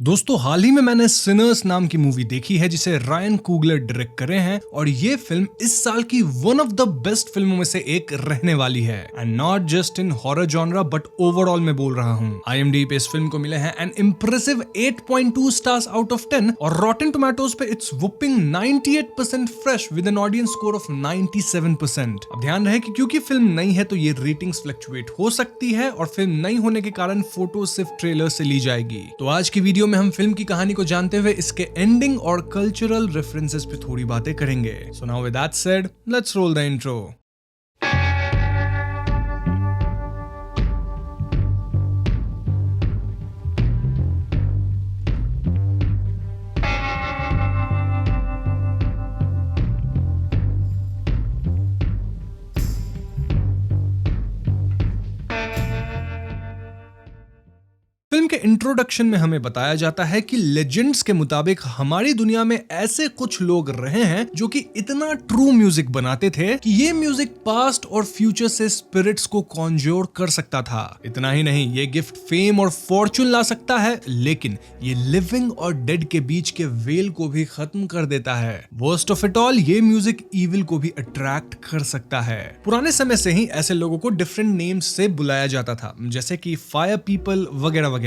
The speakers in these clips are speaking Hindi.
दोस्तों हाल ही में मैंने सिनर्स नाम की मूवी देखी है जिसे रायन कुगलर डायरेक्ट करे हैं और ये फिल्म इस साल की वन ऑफ द बेस्ट फिल्मों में से एक रहने वाली है and not just in horror genre but overall में बोल रहा हूँ। IMDb पे इस फिल्म को मिले हैं N impressive 8.2 stars out of 10 और रॉटेन टोमेटोज पे it's whopping 98% fresh with an audience score of 97%। अब ध्यान रहे कि क्योंकि फिल्म नई है तो ये रेटिंग्स फ्लक्चुएट हो सकती है और फिल्म नई होने के कारण फोटो सिर्फ ट्रेलर से ली जाएगी। तो आज की वीडियो में हम फिल्म की कहानी को जानते हुए इसके एंडिंग और कल्चरल रेफरेंसेस पे थोड़ी बातें करेंगे। So now with that said, let's roll the intro. Film के इंट्रोडक्शन में हमें बताया जाता है कि लेजेंड्स के मुताबिक हमारी दुनिया में ऐसे कुछ लोग रहे हैं जो कि इतना ट्रू म्यूजिक बनाते थे कि ये म्यूजिक पास्ट और फ्यूचर से स्पिरिट्स को कॉन्ज्योर कर सकता था। इतना ही नहीं, ये गिफ्ट फेम और फॉर्चून ला सकता है, लेकिन ये लिविंग और डेड के बीच के वेल को भी खत्म कर देता है। वर्स्ट ऑफ इट ऑल, ये म्यूजिक ईविल को भी अट्रैक्ट कर सकता है। पुराने समय से ही ऐसे लोगों को डिफरेंट नेम्स से बुलाया जाता था, जैसे कि फायर पीपल वगैरह वगैरह।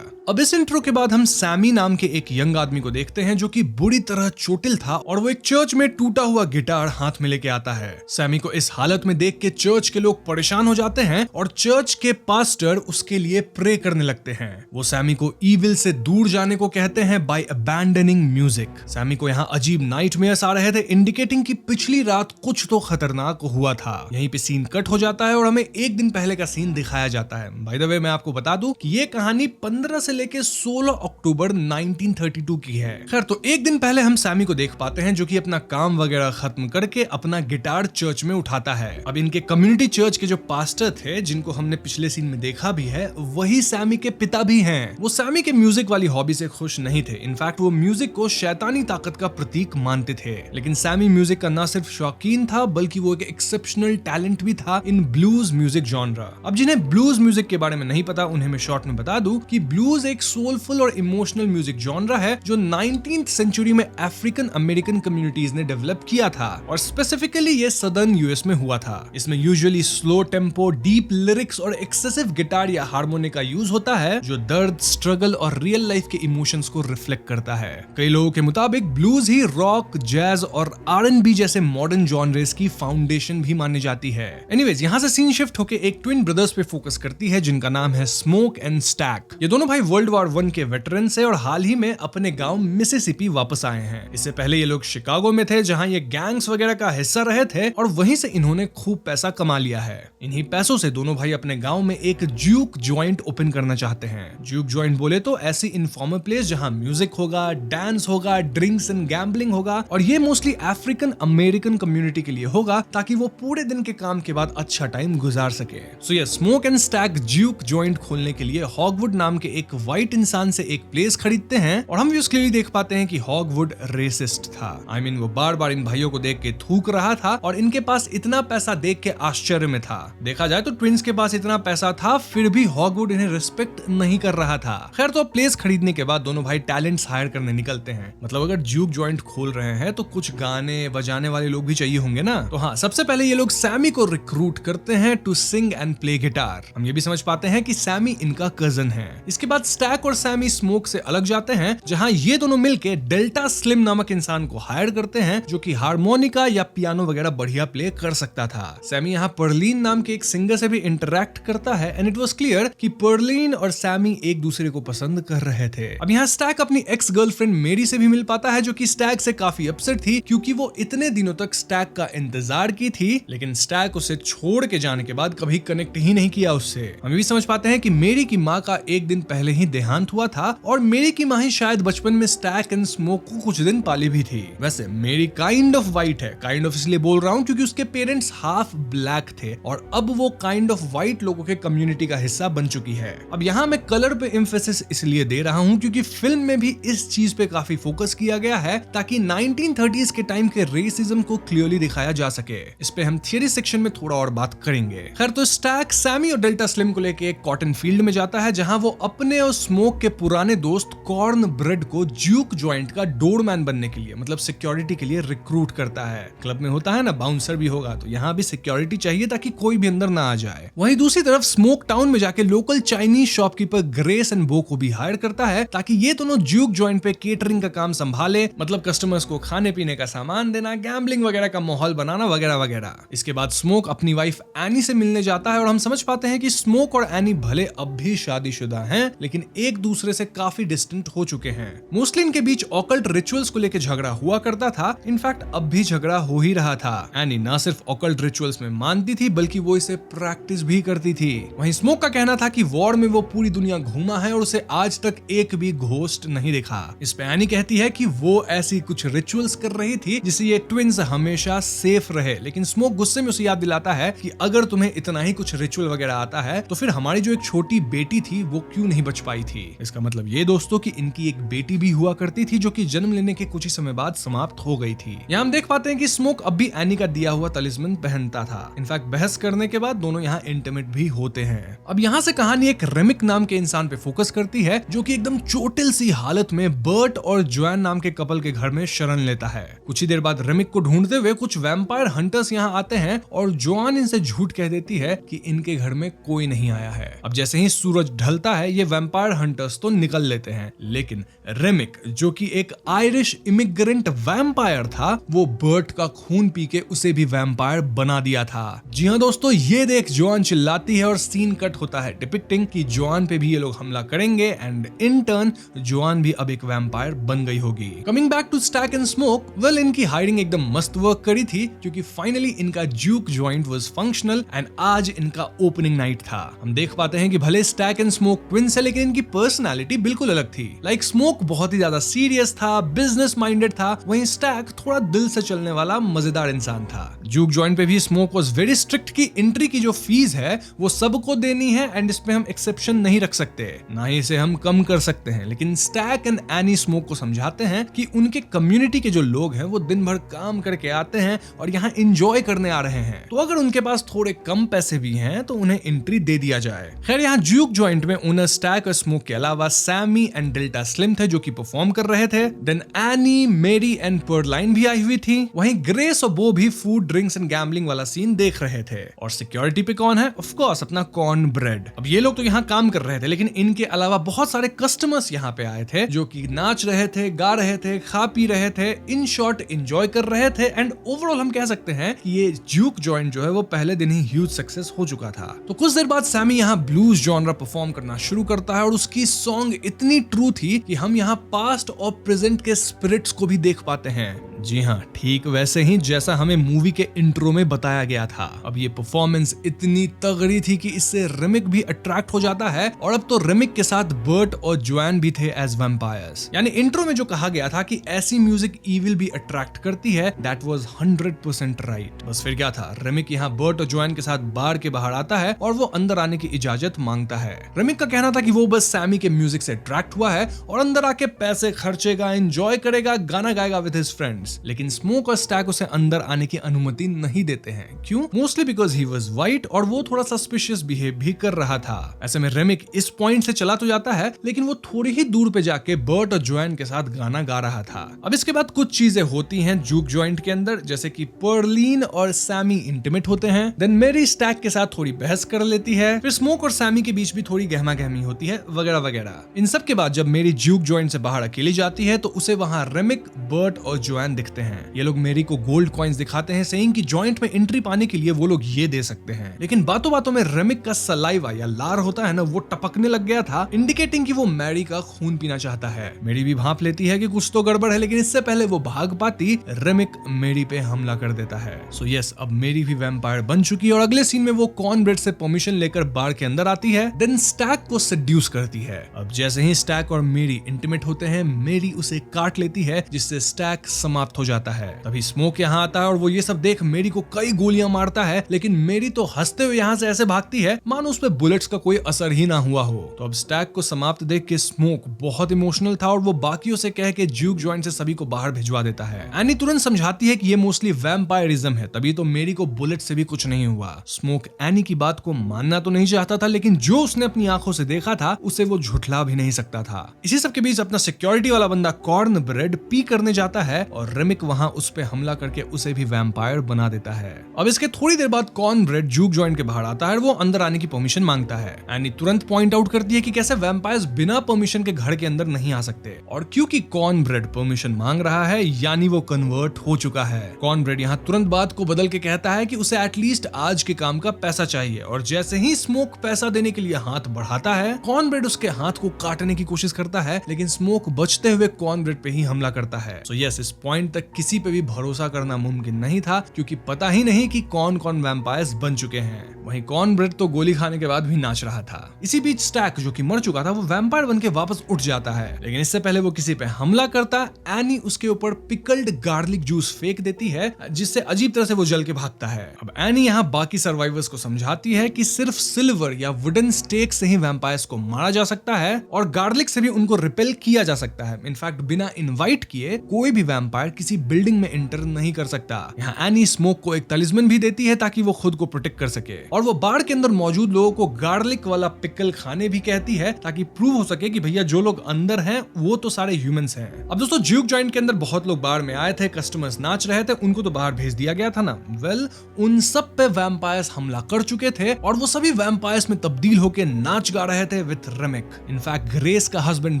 अब इस इंट्रो के बाद हम सैमी नाम के एक यंग आदमी को देखते हैं जो कि बुरी तरह चोटिल था और वो एक चर्च में टूटा हुआ गिटार हाथ में लेके आता है। सैमी को इस हालत में देख के चर्च के लोग परेशान हो जाते हैं और चर्च के पास्टर उसके लिए प्रे करने लगते हैं। वो सैमी को ईविल से दूर जाने को कहते हैं बाय अबैंडनिंग म्यूजिक। सैमी को यहाँ अजीब नाइटमेयर्स आ रहे थे, इंडिकेटिंग कि पिछली रात कुछ तो खतरनाक हुआ था। यहीं पे सीन कट हो जाता है और हमें एक दिन पहले का सीन दिखाया जाता है। बाय द वे मैं आपको बता दूं कि ये कहानी 15 से लेके 16 अक्टूबर 1932 की है। खैर, तो एक दिन पहले हम सैमी को देख पाते हैं जो कि अपना काम वगैरह खत्म करके अपना गिटार चर्च में उठाता है। अब इनके कम्युनिटी चर्च के जो पास्टर थे, जिनको हमने पिछले सीन में देखा भी है, वही सैमी के पिता भी हैं। वो सैमी के म्यूजिक वाली हॉबी से खुश नहीं थे। इनफैक्ट वो म्यूजिक को शैतानी ताकत का प्रतीक मानते थे। लेकिन सैमी म्यूजिक का न सिर्फ शौकीन था बल्कि वो एक एक्सेप्शनल टैलेंट भी था इन ब्लूज म्यूजिक जॉनरा। अब जिन्हें ब्लूज म्यूजिक के बारे में नहीं पता, उन्हें मैं शॉर्ट में बता दूं कि ब्लूज एक सोलफुल और इमोशनल म्यूजिक जॉनरा है जो 19th सेंचुरी में अफ्रीकन अमेरिकन कम्युनिटीज ने डेवलप किया था और स्पेसिफिकली ये सदर्न यूएस में हुआ था। इसमें usually slow tempo, deep lyrics और एक्सेसिव गिटार या हारमोनिक का यूज होता है जो दर्द, स्ट्रगल और रियल लाइफ के इमोशंस को रिफ्लेक्ट करता है। कई लोगों के मुताबिक ब्लूज ही रॉक, जैज और R&B जैसे मॉडर्न जॉनरेस की फाउंडेशन भी मानी जाती है। एनीवेज, यहाँ से सीन शिफ्ट होकर एक ट्विन ब्रदर्स पे फोकस करती है जिनका नाम है स्मोक एंड स्टैक। ये दोनों भाई वर्ल्ड वॉर 1 के वेटरन से और हाल ही में अपने गांव मिसिसिपी वापस आए हैं। इससे पहले ये लोग शिकागो में थे जहां ये गैंग्स वगैरह का हिस्सा रहे थे और वहीं से इन्होंने खूब पैसा कमा लिया है। इन्हीं पैसों से दोनों भाई अपने गांव में एक ज्यूक जॉइंट ओपन करना चाहते हैं। ज्यूक जॉइंट बोले तो ऐसी इनफॉर्मल प्लेस जहां म्यूजिक होगा, डांस होगा, ड्रिंक्स एंड गैम्बलिंग होगा और ये मोस्टली अफ्रीकन अमेरिकन कम्युनिटी के लिए होगा ताकि वो पूरे दिन के काम के बाद अच्छा टाइम गुजार सके। सो ये smoke and stack juke joint खोलने के लिए हॉगवुड नाम के एक व्हाइट इंसान से एक प्लेस खरीदते हैं और हम भी क्लियरली देख पाते हैं कि हॉगवुड रेसिस्ट था। वो बार बार इन भाइयों को देख के थूक रहा था और इनके पास इतना पैसा देख के आश्चर्य में था। देखा जाए तो ट्विंस के पास इतना पैसा था फिर भी हॉगवुड इन्हें रिस्पेक्ट नहीं कर रहा था। खैर, तो प्लेस खरीदने के बाद दोनों भाई टैलेंट्स हायर करने निकलते हैं। मतलब अगर ज्यूक जॉइंट खोल रहे हैं तो कुछ गाने बजाने वाले लोग भी चाहिए होंगे ना। तो हाँ, सबसे पहले ये लोग सैमी को रिक्रूट करते हैं to sing and play guitar. हम ये भी समझ पाते हैं कि सैमी इनका कजन है। इसके बाद स्टैक और सैमी स्मोक से अलग जाते हैं जहां ये दोनों मिलके डेल्टा स्लिम नामक इंसान को हायर करते हैं जो कि हारमोनिका या पियानो वगैरह बढ़िया प्ले कर सकता था। सैमी यहाँ पर्लिन नाम के एक सिंगर से भी इंटरैक्ट करता है एंड इट वाज क्लियर कि पर्लिन और सैमी एक दूसरे को पसंद कर रहे थे। अब यहाँ स्टैक अपनी एक्स गर्लफ्रेंड मेरी से भी मिल पाता है जो कि स्टैक से काफी अपसेट थी क्योंकि वो इतने दिनों तक स्टैक का इंतजार की थी, लेकिन स्टैक उसे छोड़ के जाने के बाद कभी कनेक्ट ही नहीं किया उससे। हम भी समझ पाते हैं कि मेरी की माँ का एक दिन पहले ही देहांत हुआ था और मेरी की माँ ही शायद बचपन में स्टैक एंड स्मोक को कुछ दिन पाली भी थी। वैसे मेरी काइंड ऑफ वाइट है, काइंड ऑफ इसलिए बोल रहा हूँ क्योंकि उसके पेरेंट्स हाफ ब्लैक थे और अब वो काइंड ऑफ वाइट लोगों के कम्युनिटी का हिस्सा बन चुकी है। अब यहाँ मैं कलर पे एम्फेसिस इसलिए दे रहा हूँ क्योंकि फिल्म में भी इस चीज पे काफी फोकस किया गया है ताकि 1930s के टाइम के रेसिज्म को क्लियरली दिखाया जा सके। इस पे हम थियरी सेक्शन में थोड़ा और बात करेंगे। खैर, तो स्टैक सैमी और डेल्टा स्लिम को लेके एक कॉटन फील्ड में जाता है जहां वो अपने और स्मोक के पुराने दोस्त कॉर्न ब्रेड को ज्यूक जॉइंट का डोरमैन बनने के लिए, मतलब सिक्योरिटी के लिए रिक्रूट करता है। क्लब में होता है ना, बाउंसर भी होगा, तो यहाँ भी सिक्योरिटी चाहिए ताकि कोई भी अंदर ना आ जाए। वहीं दूसरी तरफ स्मोक टाउन में जाके local Chinese shopkeeper grace and बो को भी हायर करता है ताकि ये दोनों ज्यूक जॉइंट पे केटरिंग का काम संभाले, मतलब कस्टमर्स को खाने पीने का सामान देना, गैम्बलिंग वगैरह का माहौल बनाना वगैरह वगैरह। इसके बाद स्मोक अपनी वाइफ एनी से मिलने जाता है और हम समझ पाते हैं कि स्मोक और एनी भले अब भी शादीशुदा हैं, लेकिन एक दूसरे से काफी डिस्टेंट हो चुके हैं। मोस्टली इनके बीच ऑकल्ट रिचुअल्स को लेकर झगड़ा हुआ करता था। इनफैक्ट अब भी झगड़ा हो ही रहा था। एनी ना सिर्फ ऑकल्ट रिचुअल्स में मानती थी बल्कि वो इसे प्रैक्टिस भी करती थी। वहीं स्मोक का कहना था कि वॉर में वो पूरी दुनिया घूमा है और उसे आज तक एक भी घोस्ट नहीं दिखा। इस पे एनी कहती है कि वो ऐसी कुछ रिचुअल्स कर रही थी जिससे ये ट्विंस हमेशा सेफ रहे, लेकिन स्मोक गुस्से में उसे याद दिलाता है कि अगर तुम्हें इतना ही कुछ रिचुअल वगैरह आता है तो फिर हमारी जो एक छोटी बेटी थी वो क्यों नहीं बच पाई थी। इसका मतलब ये दोस्तों कि इनकी एक बेटी भी हुआ करती थी जो कि जन्म लेने के कुछ ही समय बाद समाप्त हो गई थी। यहाँ हम देख पाते हैं कि स्मोक अब भी एनी का दिया हुआ तलिस्मन पहनता था। इनफैक्ट बहस करने के बाद दोनों यहाँ इंटीमेट भी होते हैं। अब यहाँ से कहानी एक रेमिक नाम के इंसान पे फोकस करती है जो कि एकदम चोटिल सी हालत में बर्ट और जोएन नाम के कपल के घर में शरण लेता है। कुछ ही देर बाद रेमिक को ढूंढते हुए कुछ वैम्पायर हंटर्स यहाँ आते हैं और जोआन इनसे झूठ कह देती है कि इनके घर में कोई नहीं आया है। अब जैसे ही सूरज ढलता है ये वैम्पायर हंटर्स तो निकल लेते हैं, लेकिन रेमिक जो कि एक आयरिश इमिग्रेंट वैम्पायर था वो बर्ट का खून पी के उसे भी वैम्पायर बना दिया था। जी हाँ दोस्तों, ये देख जोआन चिल्लाती है और सीन कट होता है डिपिक्टिंग कि जोआन पे भी ये लोग हमला करेंगे एंड इन टर्न जोआन भी अब एक वैम्पायर बन गई होगी। Coming back to Stack and Smoke, well इनकी हाइडिंग एकदम मस्त वर्क करी थी क्योंकि फाइनली इनका juke joint was functional and आज इनका ओपनिंग नाइट था। हम देख पाते हैं कि भले स्टैक एंड स्मोक ट्विंस है लेकिन इनकी पर्सनालिटी बिल्कुल अलग थी। लाइक स्मोक बहुत ही ज्यादा सीरियस था, बिजनेस माइंडेड था, वहीं स्टैक थोड़ा दिल से चलने वाला मजेदार इंसान था। ज्यूक जॉइंट पे भी स्मोक वाज वेरी स्ट्रिक्ट की एंट्री की जो फीस है वो सबको देनी है एंड इसमें हम एक्सेप्शन नहीं रख सकते, ना ही इसे हम कम कर सकते हैं। लेकिन स्टैक एंड एनी स्मोक को समझाते हैं कि उनके कम्युनिटी के जो लोग हैं वो दिन भर काम करके आते हैं और यहाँ एंजॉय करने आ रहे हैं, तो अगर उनके पास थोड़े कम पैसे भी हैं तो उन्हें एंट्री दे दिया जाए। खैर यहाँ ज्यूक जॉइंट में ओनर स्टैक और स्मोक के अलावा सैमी एंड डेल्टा स्लिम थे जो कि परफॉर्म कर रहे थे। देन एनी, मेरी एंड पर्लाइन भी आई हुई थी। वहीं ग्रेस और बो भी फूड, ड्रिंक्स एंड गैम्बलिंग वाला सीन देख रहे थे। और सिक्योरिटी पे कौन है? ऑफ कोर्स अपना कॉर्न ब्रेड। अब ये लोग तो यहाँ काम कर रहे थे लेकिन इनके अलावा बहुत सारे कस्टमर्स यहाँ पे आए थे जो कि नाच रहे थे, गा रहे थे, खा पी रहे थे, इन शॉर्ट एंजॉय कर रहे थे एंड ओवरऑल हम कह सकते हैं कि ये ज्यूक जॉइंट जो है वो पहले दिन ही ह्यूज सक्सेस हो चुका था। तो कुछ देर बाद सैमी यहाँ ब्लूज जॉनरा परफॉर्म करना शुरू करता है और उसकी सॉन्ग इतनी ट्रू थी कि हम यहाँ पास्ट और प्रेजेंट के स्पिरिट्स को भी देख पाते हैं। जी हाँ, ठीक वैसे ही जैसा हमें मूवी के इंट्रो में बताया गया था। अब ये परफॉर्मेंस इतनी तगड़ी थी कि इससे रेमिक भी अट्रैक्ट हो जाता है और अब तो रेमिक के साथ बर्ट और जोएन भी थे एज वैम्पायर्स। यानी इंट्रो में जो कहा गया था कि ऐसी म्यूजिक ईविल भी अट्रैक्ट करती है, दैट वाज 100% राइट। बस फिर क्या था, रेमिक यहाँ बर्ट और जोएन के साथ बार के बाहर आता है और वो अंदर आने की इजाजत मांगता है। रेमिक का कहना था कि वो बस सैमी के म्यूजिक से अट्रैक्ट हुआ है और अंदर आके पैसे खर्चेगा, एंजॉय करेगा, गाना गाएगा विद हिज फ्रेंड्स। लेकिन स्मोक और स्टैक उसे अंदर आने की अनुमति नहीं देते हैं। क्यों? Mostly because he was white और वो थोड़ा सस्पिशियस बिहेव भी कर रहा था। ऐसे में रेमिक इस पॉइंट से चला तो जाता है लेकिन वो थोड़ी ही दूर पे जाके बर्ट और जोएन के साथ गाना गा रहा था। अब इसके बाद कुछ चीजें होती हैं ज्यूक जॉइंट के अंदर, जैसे कि पर्लिन और सैमी इंटीमेट होते हैं। देन मेरी स्टैक के साथ थोड़ी बहस कर लेती है, फिर स्मोक और सैमी के बीच भी थोड़ी गहमा गहमी होती है वगैरह वगैरह। इन सब के बाद जब मेरी ज्यूक जॉइंट से बाहर अकेली जाती है तो उसे वहां रेमिक, बर्ट और जोएन दिखते हैं। ये लोग मेरी को गोल्ड कॉइंस दिखाते हैं, सेइंग कि जॉइंट में एंट्री पाने के लिए वो लोग ये दे सकते हैं। लेकिन बातों बातों में रेमिक का सलाइवा या लार होता है ना, वो टपकने लग गया था, इंडिकेटिंग कि वो मैरी का खून पीना चाहता है। मेरी भी भांप लेती है कि कुछ तो गड़बड़ है, लेकिन इससे पहले वो भाग पाती रेमिक मेरी पे हमला कर देता है। सो यस, अब मेरी भी वैम्पायर बन चुकी है और अगले सीन में वो कॉर्न ब्रेड से परमिशन लेकर बार के अंदर आती है, देन स्टैक को सेड्यूस करती है। अब जैसे ही स्टैक और मेरी इंटीमेट होते हैं, मेरी उसे काट लेती है जिससे स्टैक समाप्त हो जाता है। तभी स्मोक यहाँ आता है और वो ये सब देख मेरी को कई गोलियां मारता है, लेकिन मेरी तो हंसते हुए यहाँ से ऐसे भागती है मानो उस पे बुलेट्स का कोई असर ही ना हुआ हो। तो अब स्टैक को समाप्त देख के स्मोक बहुत इमोशनल था और वो बाकियों से कह के ज्यूक जॉइंट से सभी को बाहर भिजवा देता है। एनी तुरंत समझाती है कि ये मोस्टली वैम्पायरिज्म है, तभी तो मेरी को बुलेट से भी कुछ नहीं हुआ। स्मोक एनी की बात को मानना तो नहीं चाहता था, लेकिन जो उसने अपनी आंखों से देखा देखा था उसे वो झुठला भी नहीं सकता था। इसी सब के बीच अपना सिक्योरिटी वाला बंदा कॉर्न ब्रेड पी करने जाता है और रेमिक वहां उस पे हमला करके उसे भी वैम्पायर बना देता है। अब इसके थोड़ी देर बाद कॉर्न ब्रेड जूक जॉइंट के बाहर आता है और वो अंदर आने की परमिशन मांगता है। एनी तुरंत पॉइंट आउट करती है कि कैसे वैम्पायर्स बिना परमिशन के घर के अंदर नहीं आ सकते, और क्योंकि कॉर्न ब्रेड परमिशन मांग रहा है यानी वो कन्वर्ट हो चुका है। कॉर्न ब्रेड यहाँ तुरंत बात को बदल के कहता है कि उसे एटलीस्ट आज के काम का पैसा चाहिए, और जैसे ही स्मोक पैसा देने के लिए हाथ बढ़ाता है कॉर्न ब्रेड उसके हाथ को काटने की कोशिश करता है, लेकिन स्मोक बचते हुए कॉर्न ब्रेड पे ही हमला करता है। सो यस, इस पॉइंट तक किसी पे भी भरोसा करना मुमकिन नहीं था क्योंकि पता ही नहीं कि कौन कौन वैम्पायर्स बन चुके हैं। वहीं कॉर्न ब्रेड तो गोली खाने के बाद भी नाच रहा था। इसी बीच स्टैक जो कि मर चुका था वो वैम्पायर बन के वापस उठ जाता है, लेकिन इससे पहले वो किसी पे हमला करता एनी उसके ऊपर पिकल्ड गार्लिक जूस फेंक देती है, जिससे अजीब तरह से वो जल के भागता है। अब एनी यहाँ बाकी सर्वाइवर्स को समझाती है कि सिर्फ सिल्वर या वुडन स्टेक से ही वैम्पायर्स को मारा जा सकता है और गार्लिक से भी उनको रिपेल किया जा सकता है। इनफैक्ट बिना इनवाइट किए कोई भी वैम्पायर किसी बिल्डिंग में एंटर नहीं कर सकता। यहाँ एनी स्मोक को एक तलिस्मन भी देती है ताकि वो खुद को प्रोटेक्ट कर सके, और वो बार के अंदर मौजूद लोगों को गार्लिक वाला पिकल खाने भी कहती है ताकि प्रूव हो सके कि भैया जो लोग अंदर हैं वो तो सारे ह्यूमंस हैं। अब दोस्तों ज्यूक जॉइंट के अंदर बहुत लोग बार में आए थे, कस्टमर्स नाच रहे थे, उनको तो बाहर भेज दिया गया था ना। वेल, उन सब पे वैम्पायर्स हमला कर चुके थे और वो सभी वैम्पायर्स में तब्दील होकर नाच गा रहे थे विथ रेमिक। इनफैक्ट ग्रेस का हस्बैंड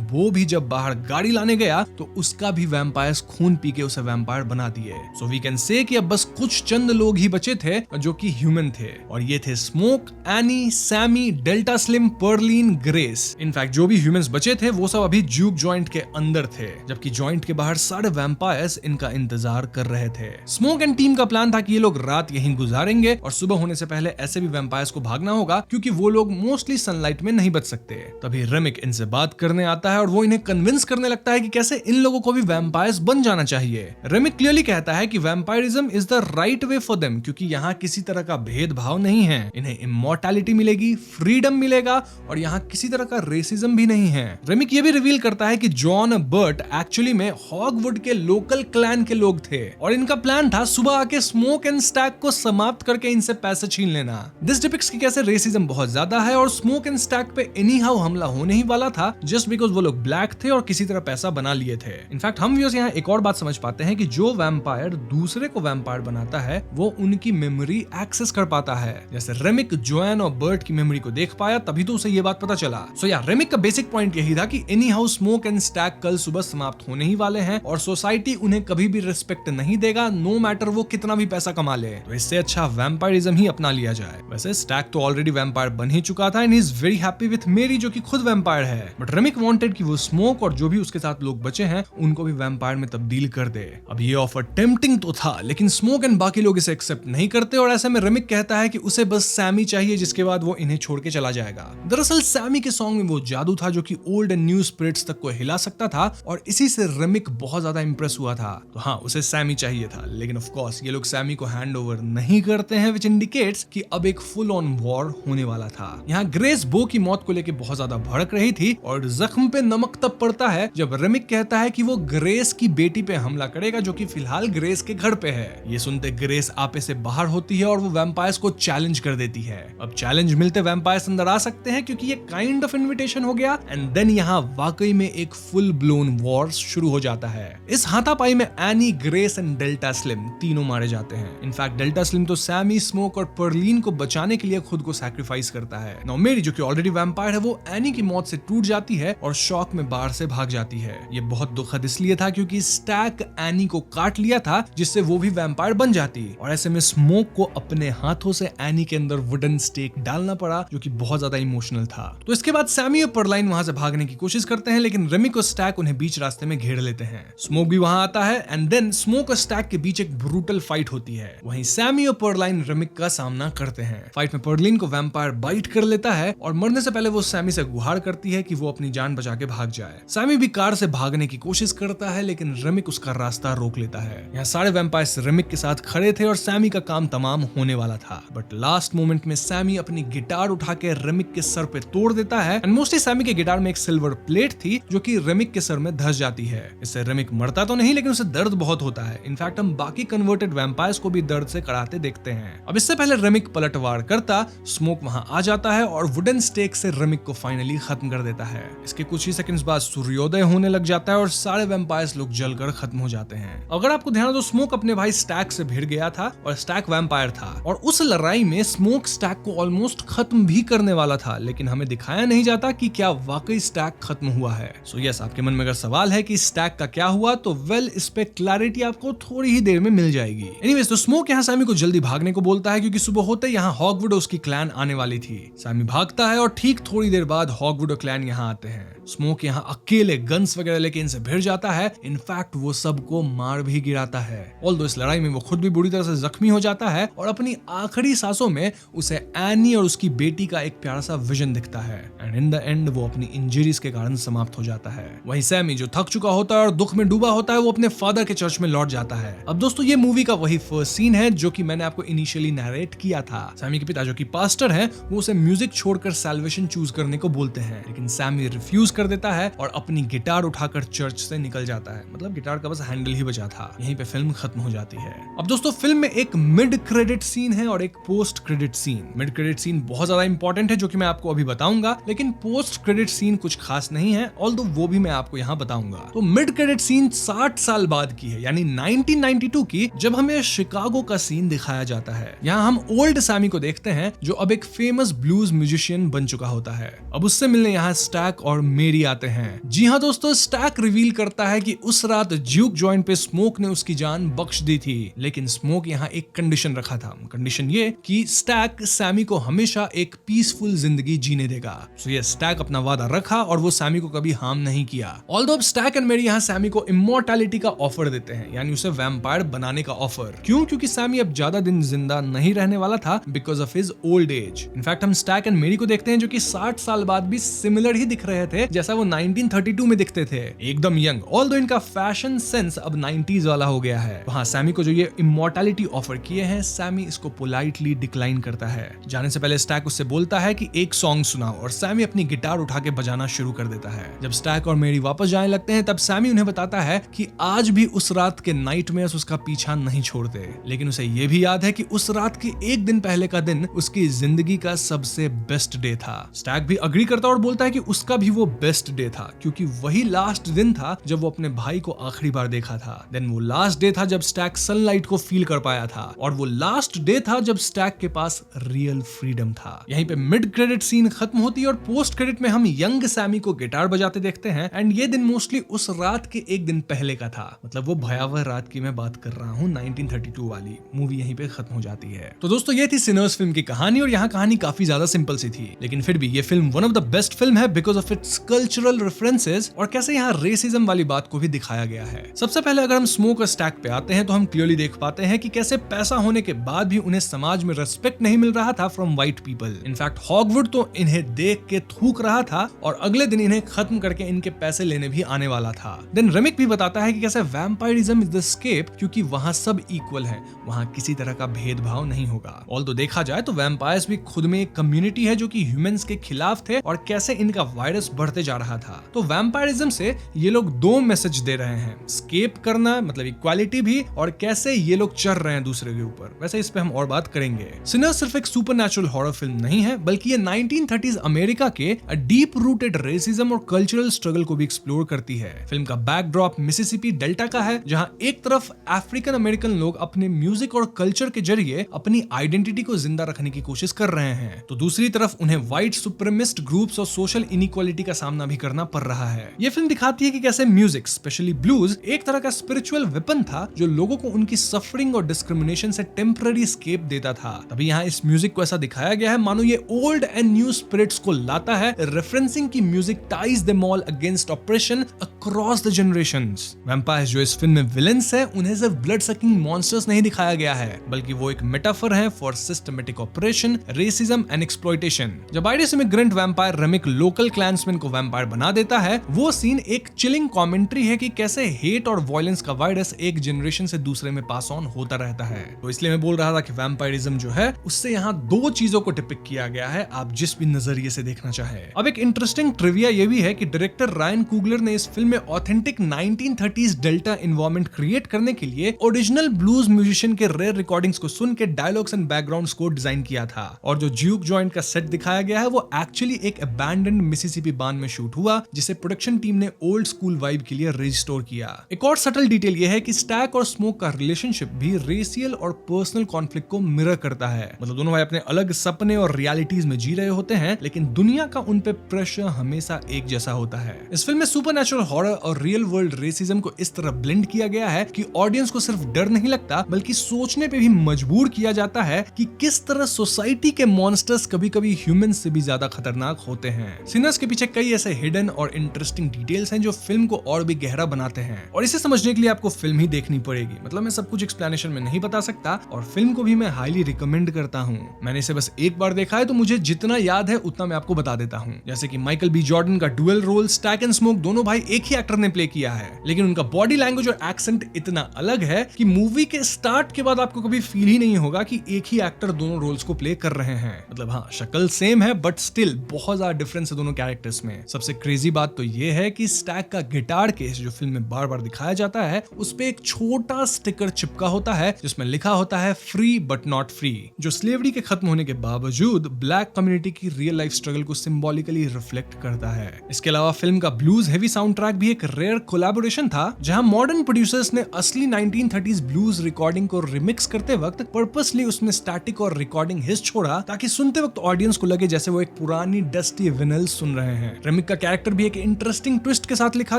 वो भी जब बाहर गाड़ी लाने गया तो उसका भी वैम्पायर्स खून पी के उसे वैम्पायर बना दिए। सो वी कैन से कि अब बस कुछ चंद लोग ही बचे थे जो कि ह्यूमन थे, और ये थे Smoke, Annie, Sammie, Delta Slim, Pearline, Grace. In fact जो भी ह्यूमंस बचे थे वो सब अभी ज्यूक जॉइंट के अंदर थे, जबकि जॉइंट के बाहर सारे वैम्पायर्स इनका इंतजार कर रहे थे। स्मोक एंड टीम का प्लान था कि ये लोग रात यहीं गुजारेंगे और सुबह होने से पहले ऐसे भी वैम्पायर्स को भागना होगा क्योंकि वो लोग मोस्टली सनलाइट में नहीं बच सकते। तभी रेमिक इनसे बात करने आता है और वो इन्हें कन्विंस करने लगता है कि कैसे इन लोगों को भी वैम्पायर्स बन जाना चाहिए। रेमिक क्लियरली कहता है कि vampirism is the right way for them, क्योंकि यहाँ किसी तरह का भेदभाव नहीं है, इन्हें इमॉर्टैलिटी मिलेगी, फ्रीडम मिलेगा और यहाँ किसी तरह का रेसिज्म भी नहीं है। रेमिक ये भी रिवील करता है कि जॉन बर्ट एक्चुअली में हॉगवुड के लोकल क्लैन के लोग थे और इनका प्लान था सुबह आके स्मोक एंड स्टैक को समाप्त करके इनसे पैसे छीन लेना। दिस डिपिक्ट्स कि कैसे रेसिज्म बहुत ज्यादा है और स्मोक एंड स्टैक पे एनी हाउ हमला होने ही वाला था जस्ट बिकॉज वो लोग ब्लैक थे और किसी तरह पैसा बना लिए थे। इनफैक्ट हम व्यूअर्स यहाँ एक और बात समझ पाते हैं कि जो वैम्पायर दूसरे को वैम्पायर बनाता है वो उनकी मेमोरी एक्सेस कर पाता है। जैसे रेमिक जोएन और बर्ट की मेमोरी को देख पाया तभी तो उसे ये बात पता चला। सो यार रेमिक का बेसिक पॉइंट यही था कि any how smoke and stack कल सुबह समाप्त होने ही वाले हैं और सोसाइटी उन्हें कभी भी रिस्पेक्ट नहीं देगा, नो मैटर वो कितना भी पैसा कमा ले। तो इससे अच्छा वैम्पायरिज्म ही अपना लिया जाए। वैसे स्टैक तो ऑलरेडी वैम्पायर बन ही चुका था and he is very happy with मेरी जो कि खुद वैम्पायर है, बट रेमिक वांटेड कि वो स्मोक और जो भी उसके साथ लोग बचे हैं उनको भी वैम्पायर में तब्दील कर दे। अब ये ऑफर टेम्पटिंग तो था लेकिन स्मोक एंड बाकी लोग इसे एक्सेप्ट नहीं करते और ऐसे में रेमिक कहता है कि उसे बस सैमी चाहिए जिसके बाद वो इन्हें छोड़ के चला जाएगा। दरअसल सैमी के सॉन्ग में वो जादू था जो कि ओल्ड एंड न्यू स्पिरिट्स तक को हिला सकता था और इसी से रेमिक बहुत ज्यादा इंप्रेस हुआ था। तो हाँ, उसे सैमी चाहिए था, लेकिन ऑफ कोर्स ये लोग सैमी को हैंड ओवर नहीं करते हैं, विच इंडिकेट्स कि अब एक फुल ऑन वॉर होने वाला था। यहाँ ग्रेस बो की मौत को लेकर बहुत ज्यादा भड़क रही थी और जख्म पे नमक तब पड़ता है जब रेमिक कहता है कि वो ग्रेस की बेटी पे हमला करेगा जो कि फिलहाल ग्रेस के घर पे है। ये सुनते ग्रेस आपे से बाहर होती है और वो वैम्पायर्स को चैलेंज कर देती है। अब चैलेंज मिलते वैम्पायर्स अंदर आ सकते हैं क्योंकि ये काइंड ऑफ इन्विटेशन हो गया एंड देन यहाँ वाकई में एक फुल ब्लोन वॉर शुरू हो जाता है। इस हाथापाई में any, grace and delta slim तीनों मारे जाते हैं। इनफैक्ट डेल्टा स्लिम तो सैमी, स्मोक और पर्लिन को बचाने के लिए खुद को सैक्रिफाइस करता है। नाउ मेरी जो कि ऑलरेडी वैम्पायर है वो एनी की मौत से टूट जाती है और शॉक में बाहर से भाग जाती है। ये बहुत दुखद इसलिए था क्योंकि स्टैक एनी को काट लिया था जिससे वो भी वैम्पायर बन जाती और ऐसे में स्मोक को अपने हाथों से एनी के अंदर वुडन स्टेक डालना पड़ा जो कि बहुत ज्यादा इमोशनल था। तो इसके बाद सैमी और पर्लाइन वहां से भागने की कोशिश करते हैं लेकिन रेमिक और स्टैक उन्हें बीच रास्ते में घेर लेते हैं। स्मोक भी वहां आता है एंड देन स्मोक और स्टैक के बीच एक ब्रूटल फाइट होती है। वहीं सैमी और पर्लाइन रेमिक का सामना करते हैं। फाइट में पर्लिन को वैम्पायर बाइट कर लेता है और मरने से पहले वो सैमी से गुहार करती है कि वो अपनी जान बचा के भाग जाए। सैमी भी कार से भागने की कोशिश करता है लेकिन रेमिक उसका रास्ता रोक लेता है। यहाँ सारे वैम्पायर्स रेमिक के साथ खड़े थे और सैमी का काम तमाम होने वाला था, बट लास्ट मोमेंट में सैमी अपनी गिटार उठा के रेमिक के सर पे तोड़ देता है एंड मोस्टली सैमी के गिटार में एक सिल्वर प्लेट थी जो कि रेमिक के सर में धंस जाती है। इससे रेमिक मरता तो नहीं लेकिन उसे दर्द बहुत होता है। इनफैक्ट हम बाकी कन्वर्टेड वैम्पायर्स को भी दर्द से कड़ाते देखते हैं। अब इससे पहले रेमिक पलटवार करता, स्मोक वहां आ जाता है और वुडन स्टेक से रेमिक को फाइनली खत्म कर देता है। इसके कुछ ही सेकंड्स बाद सूर्योदय होने लग जाता है और सारे वैम्पायर्स लोग जलकर खत्म हो जाते हैं। अगर आपको ध्यान हो तो स्मोक अपने भाई स्टैक से भिड़ गया था और स्टैक वैम्पायर था और उस लड़ाई में स्मोक स्टैक को ऑलमोस्ट खत्म भी करने वाला था, लेकिन हमें दिखाया नहीं जाता कि क्या वाकई स्टैक खत्म हुआ है। सो यस, आपके मन में अगर सवाल है कि स्टैक का क्या हुआ तो वेल इस पे क्लैरिटी आपको थोड़ी ही देर में मिल जाएगी। एनीवेज, तो स्मोक यहाँ सैमी को जल्दी भागने को बोलता है क्योंकि सुबह होते यहाँ हॉगवुड और उसकी क्लैन आने वाली थी। सैमी भागता है और ठीक थोड़ी देर बाद हॉगवुड और क्लैन यहाँ आते हैं। स्मोक यहाँ अकेले गन्स वगैरह लेके इनसे भिड़ जाता है। इनफैक्ट वो सबको मार भी गिराता है। ऑल्दो इस लड़ाई में वो खुद भी बुरी तरह से जख्मी हो जाता है और अपनी आखिरी सांसों में उसे एनी और उसकी बेटी का एक प्यारा सा विजन दिखता है एंड इन द एंड वो अपनी इंजरीज के कारण समाप्त हो जाता है। वहीं सैमी जो थक चुका होता है और दुख में डूबा होता है वो अपने फादर के चर्च में लौट जाता है। अब दोस्तों, ये मूवी का वही फर्स्ट सीन है जो कि मैंने आपको इनिशियली नरेट किया था। सैमी के पिता जो कि पास्टर हैं, वो उसे म्यूजिक छोड़कर सैल्वेशन चूज करने को बोलते हैं, लेकिन सैमी रिफ्यूज कर देता है और अपनी गिटार उठाकर चर्च से निकल जाता है। मतलब गिटार का बस हैंडल ही बचा था। यहीं पे फिल्म खत्म हो जाती है। अब दोस्तों, फिल्म में एक मिड क्रेडिट सीन है और एक post credit scene. Mid credit scene बहुत ज्यादा इंपॉर्टेंट है जो कि मैं आपको अभी बताऊंगा, लेकिन पोस्ट क्रेडिट सीन कुछ खास नहीं है, ऑल्दो वो भी मैं आपको यहाँ बताऊंगा। तो मिड क्रेडिट सीन 60 साल बाद की है, यानी 1992 की, जब हमें शिकागो का सीन दिखाया जाता है। यहाँ हम ओल्ड सैमी को देखते हैं जो अब एक फेमस ब्लूज म्यूजिशियन बन चुका होता है। अब उससे मिलने यहाँ स्टैक और मेरी आते हैं। जी हाँ दोस्तों, स्टैक रिवील करता है कि उस रात ज्यूक जॉइंट पे स्मोक ने उसकी जान बख्श दी थी, लेकिन स्मोक यहाँ एक कंडीशन रखा था। कंडीशन ये कि स्टैक सैमी को हमेशा एक पीसफुल जिंदगी जीने देगा। सो ये स्टैक अपना वादा रखा और वो सैमी को कभी हार्म नहीं किया। ऑल्दो स्टैक एंड मेरी यहाँ सैमी को इमोर्टैलिटी का ऑफर देते हैं, यानी उसे वैम्पायर बनाने का ऑफर। क्यों? क्योंकि सैमी अब ज्यादा दिन जिंदा नहीं रहने वाला था because of his old age. In fact हम स्टैक एंड मेरी को देखते हैं जो कि 60 साल बाद भी सिमिलर ही दिख रहे थे जैसा वो 1932 में दिखते थे, एकदम यंग। ऑल्दो इनका फैशन सेंस अब 90s वाला हो गया है। वहाँ सैमी को जो ये इमोर्टैलिटी ऑफर किए हैं, सैमी इसको पोलाइटली डिक्लाइन करता है। जाने से पहले स्टैक उससे बोलता है कि एक सॉन्ग सुनाओ और सैमी अपनी गिटार उठा के बजाना शुरू कर देता है। जब स्टैक और मेरी वापस जाने लगते हैं तब सैमी उन्हें बताता है कि आज भी उस रात के नाइटमेयर्स उसका पीछा नहीं छोड़ते, लेकिन उसे ये भी याद है कि उस रात के एक दिन पहले का दिन उसकी जिंदगी का सबसे बेस्ट डे था। स्टैक भी अग्री करता और बोलता है कि उसका भी वो बेस्ट डे था क्योंकि वही लास्ट दिन था जब वो अपने भाई को आखिरी बार देखा था। देन वो लास्ट डे था जब स्टैक सनलाइट को फील कर पाया था और वो लास्ट डे था जब स्टैक के पास रियल फ्रीडम था। यहीं पे मिड क्रेडिट सीन खत्म होती है और पोस्ट क्रेडिट में हम यंग सैमी को गिटार बजाते देखते हैं एंड ये दिन मोस्टली उस रात के एक दिन पहले का था। मतलब वो भयावह रात की मैं बात कर रहा हूँ, 1932 वाली। मूवी यहीं पे खत्म हो जाती है। तो दोस्तों, ये थी सिनर्स फिल्म की कहानी और यहाँ कहानी काफी ज्यादा सिंपल सी थी, लेकिन फिर भी ये film one of the best film है because of its cultural references और कैसे यहाँ रेसिज्म वाली बात को भी दिखाया गया है। सबसे पहले अगर हम स्मोक और स्टैक पे आते हैं तो हम क्लियरली देख पाते हैं कि कैसे पैसा होने के बाद भी उन्हें समाज में रेस्पेक्ट नहीं मिल रहा था फ्रॉम व्हाइट पीपल। इनफैक्ट हॉगवुड तो इन्हें देख के थूक रहा था और अगले दिन इन्हें खत्म करके इनके पैसे लेने भी आने वाला था। देन रेमिक भी बताता है कि कैसे वैम्पायरिज्म इज द एस्केप क्योंकि वहां सब इक्वल हैं, वहां किसी तरह का भेदभाव नहीं होगा। ऑल्दो देखा जाए तो वैम्पायर्स भी खुद में एक कम्युनिटी है जो कि ह्यूमंस के खिलाफ थे और कैसे इनका वायरस बढ़ते जा रहा था। तो वैम्पायरिज्म से ये लोग दो मैसेज दे रहे हैं, एस्केप करना मतलब इक्वालिटी भी, और कैसे ये लोग चढ़ रहे हैं दूसरे के ऊपर। वैसे इस पे हम और बात करेंगे। सिनर्स सिर्फ एक सुपरनैचुरल हॉरर फिल्म नहीं है बल्कि ये 1930s अमेरिका के डीप रूटेड रेसिज्म और कल्चरल स्ट्रगल को भी एक्सप्लोर करती है। फिल्म का बैकड्रॉप मिसिसिपी डेल्टा का है जहां एक तरफ अफ्रीकन अमेरिकन लोग अपने म्यूजिक और कल्चर के जरिए अपनी आइडेंटिटी को जिंदा रखने की कोशिश कर रहे हैं, तो दूसरी तरफ उन्हें व्हाइट सुप्रीमिस्ट ग्रुप्स और सोशल इनइक्वालिटी का सामना भी करना पड़ रहा है। ये फिल्म दिखाती है कि कैसे म्यूजिक स्पेशली ब्लूज एक तरह का स्पिरिचुअल वेपन था जो लोगों को उनकी सफरिंग और डिस्क्रिमिनेशन से टेम्पररी एस्केप देता था। तभी यहाँ इस म्यूजिक को ऐसा दिखाया गया है मानो ये ओल्ड एंड न्यू स्पिरिट्स को लाता है, रेफरेंसिंग की music ties them all against operation across the generations. Vampires जो इस फिल्म में विलेंस है उन्हें सिर्फ ब्लड सकिंग मॉन्स्टर्स नहीं दिखाया गया है बल्कि वो एक मेटाफर है for systematic operation, racism and exploitation. जब आयरिश इमिग्रेंट वैम्पायर रेमिक लोकल क्लैंसमैन को वैम्पायर बना देता है, वो सीन एक चिलिंग कमेंट्री है कि कैसे हेट और वायलेंस का वायरस एक जनरेशन से दूसरे में पास ऑन होता रहता है। तो इसलिए मैं बोल रहा था कि वैम्पायरिज्म जो है उससे यहाँ दो चीजों को डिपिक्ट किया गया है, आप जिस भी नजरिए से देखना चाहे। अब एक इंटरेस्टिंग ट्रिविया ये भी है कि डायरेक्टर रायन कुगलर ने इस फिल्म में authentic 1930s delta environment create करने के लिए ओरिजिनल ब्लूज म्यूजिशियन के रेयर रिकॉर्डिंग्स को सुन के dialogues and background score design किया था। और जो ज्यूक जॉइंट का सेट दिखाया गया है वो एक्चुअली एक अबैंडन्ड मिसिसिपी बांध में शूट हुआ, जिसे प्रोडक्शन टीम ने ओल्ड स्कूल वाइब के लिए रिस्टोर किया। एक और सटल डिटेल ये है कि स्टैक और स्मोक का रिलेशनशिप भी रेशियल और पर्सनल कॉन्फ्लिक्ट को मिरर करता है। मतलब दोनों भाई अपने अलग सपने और रियलिटीज में जी रहे होते हैं, लेकिन दुनिया का उन पे प्रेशर हमेशा एक जैसा होता है। इस फिल्म में सुपरनैचुरल हॉरर और रियल वर्ल्ड रेसिज्म को इस तरह ब्लेंड किया गया है कि ऑडियंस को सिर्फ डर नहीं लगता बल्कि सोचने पे भी मजबूर किया जाता है कि किस तरह सोसाइटी के मॉन्स्टर्स कभी-कभी ह्यूमन से भी ज्यादा खतरनाक होते हैं। सिनर्स के पीछे कई ऐसे हिडन और इंटरेस्टिंग डिटेल्स हैं जो फिल्म को और भी गहरा बनाते हैं, और इसे समझने के लिए आपको फिल्म ही देखनी पड़ेगी। मतलब मैं सब कुछ एक्सप्लेनेशन में नहीं बता सकता, और फिल्म को भी मैं हाईली रिकमेंड करता हूँ। मैंने इसे बस एक बार देखा है, तो मुझे जितना याद है उतना मैं आपको बता देता हूँ। जैसे कि माइकल बी जॉर्डन का dual role Stack and Smoke दोनों भाई एक ही एक्टर ने प्ले किया है, लेकिन उनका बॉडी लैंग्वेज और एक्सेंट इतना अलग है कि मूवी के स्टार्ट के बाद आपको कभी फील ही नहीं होगा कि एक ही एक्टर दोनों रोल्स को प्ले कर रहे हैं। मतलब हाँ, शक्ल सेम है बट स्टिल बहुत ज्यादा डिफरेंस है दोनों कैरेक्टर्स में। सबसे क्रेजी बात तो ये है कि स्टैक का गिटार केस जो फिल्म में बार बार दिखाया जाता है, उस पे एक छोटा स्टिकर चिपका होता है जिसमें लिखा होता है फ्री बट नॉट फ्री, जो स्लेवरी के खत्म होने के बावजूद ब्लैक कम्युनिटी की रियल लाइफ स्ट्रगल को सिंबॉलिकली रिफ्लेक्ट करता है। इसके अलावा फिल्म का ब्लूज हेवी साउंड ट्रैक भी एक रेयर कोलैबोरेशन था, जहां मॉडर्न प्रोड्यूसर्स ने असली 1930s ब्लूज रिकॉर्डिंग को रिमिक्स करते वक्त पर्पसली उसमें स्टैटिक और रिकॉर्डिंग हिस छोड़ा, ताकि सुनते वक्त ऑडियंस को लगे जैसे वो एक पुरानी डस्टी विनिल सुन रहे हैं। रेमिक का कैरेक्टर भी एक इंटरेस्टिंग ट्विस्ट के साथ लिखा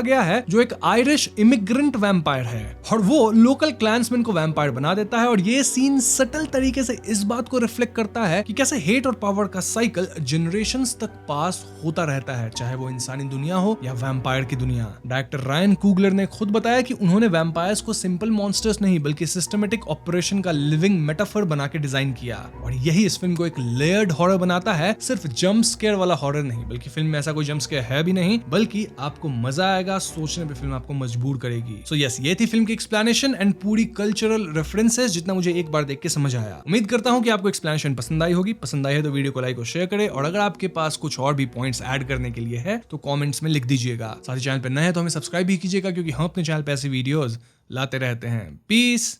गया है, जो एक आयरिश इमिग्रेंट वैम्पायर है और वो लोकल क्लैंसमैन को वैम्पायर बना देता है। और ये सीन सटल तरीके से इस बात को रिफ्लेक्ट करता है कि कैसे हेट और पावर का साइकिल जनरेशंस तक पास होता रहता है, चाहे वो इंसानी दुनिया हो या वैम्पायर की दुनिया। डायरेक्टर रायन कुगलर ने खुद बताया कि उन्होंने वैम्पायर्स को सिंपल मॉन्स्टर्स नहीं बल्कि सिस्टमेटिक ऑपरेशन का लिविंग मेटाफर बना के डिजाइन किया, और यही इस फिल्म को एक लेयर्ड हॉरर बनाता है। सिर्फ जंप स्केयर वाला हॉरर नहीं, बल्कि फिल्म में ऐसा कोई जंप स्केयर है भी नहीं, बल्कि आपको मजा आएगा, सोचने पे फिल्म आपको मजबूर करेगी। सो यस, ये थी फिल्म की एक्सप्लेनेशन एंड पूरी कल्चरल रेफरेंसेस, जितना मुझे एक बार देख के समझ आया। उम्मीद करता हूं कि आपको एक्सप्लेनेशन पसंद आई होगी। पसंद आई है तो वीडियो को लाइक और शेयर करें, और अगर आपके पास कुछ और भी पॉइंट्स ऐड करने के लिए है तो कमेंट्स में लिख दीजिएगा। साथ ही चैनल पर नए हैं तो हमें सब्सक्राइब भी कीजिएगा, क्योंकि हम अपने चैनल पे ऐसे वीडियोस लाते रहते हैं। पीस।